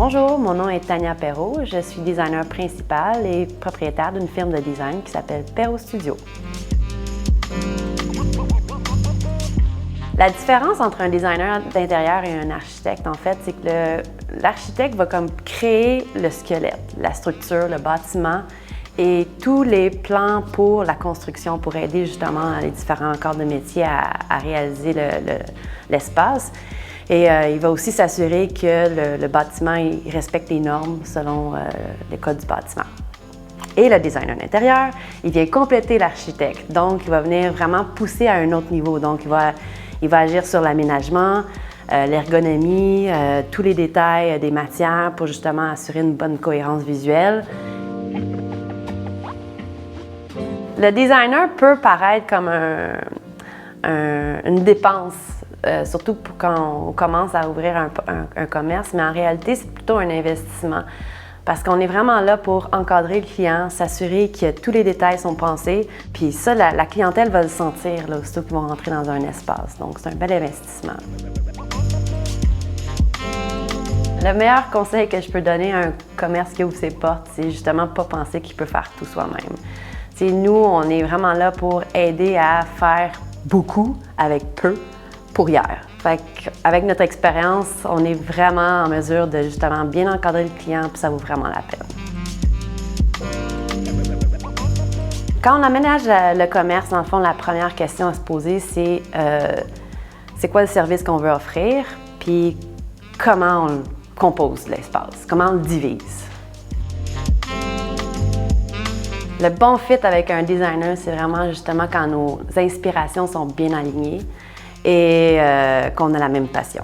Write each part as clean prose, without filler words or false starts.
Bonjour, mon nom est Tania Perrault. Je suis designer principal et propriétaire d'une firme de design qui s'appelle Perrault Studio. La différence entre un designer d'intérieur et un architecte, en fait, c'est que l'architecte va comme créer le squelette, la structure, le bâtiment et tous les plans pour la construction pour aider justement les différents corps de métier à réaliser l'espace. Et il va aussi s'assurer que le bâtiment il respecte les normes selon les codes du bâtiment. Et le designer d'intérieur, il vient compléter l'architecte. Donc, il va venir vraiment pousser à un autre niveau. Donc, il va agir sur l'aménagement, l'ergonomie, tous les détails des matières pour justement assurer une bonne cohérence visuelle. Le designer peut paraître comme une dépense, surtout quand on commence à ouvrir un commerce, mais en réalité, c'est plutôt un investissement. Parce qu'on est vraiment là pour encadrer le client, s'assurer que tous les détails sont pensés. Puis ça, la clientèle va le sentir là, aussitôt qu'ils vont rentrer dans un espace. Donc, c'est un bel investissement. Le meilleur conseil que je peux donner à un commerce qui ouvre ses portes, c'est justement pas penser qu'il peut faire tout soi-même. T'sais, nous, on est vraiment là pour aider à faire beaucoup avec peu pour hier. Avec notre expérience, on est vraiment en mesure de justement bien encadrer le client, puis ça vaut vraiment la peine. Quand on aménage le commerce, dans le fond, la première question à se poser, c'est quoi le service qu'on veut offrir, puis comment on compose l'espace, comment on le divise. Le bon fit avec un designer, c'est vraiment justement quand nos inspirations sont bien alignées et qu'on a la même passion,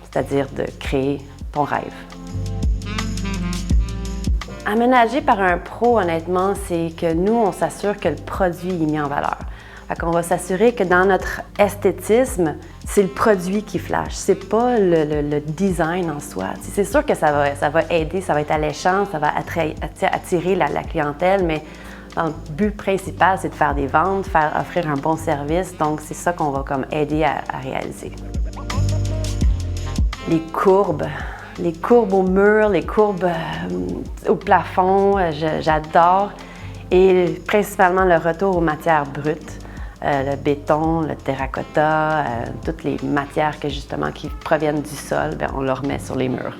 c'est-à-dire de créer ton rêve. Aménager par un pro, honnêtement, c'est que nous, on s'assure que le produit est mis en valeur. On va s'assurer que dans notre esthétisme, c'est le produit qui flash, c'est pas le design en soi. C'est sûr que ça va aider, ça va être alléchant, ça va attirer la clientèle, mais le but principal, c'est de faire des ventes, offrir un bon service. Donc, c'est ça qu'on va comme aider à réaliser. Les courbes au mur, les courbes au plafond, j'adore. Et principalement le retour aux matières brutes. Le béton, le terracotta, toutes les matières qui proviennent du sol, on le remet sur les murs.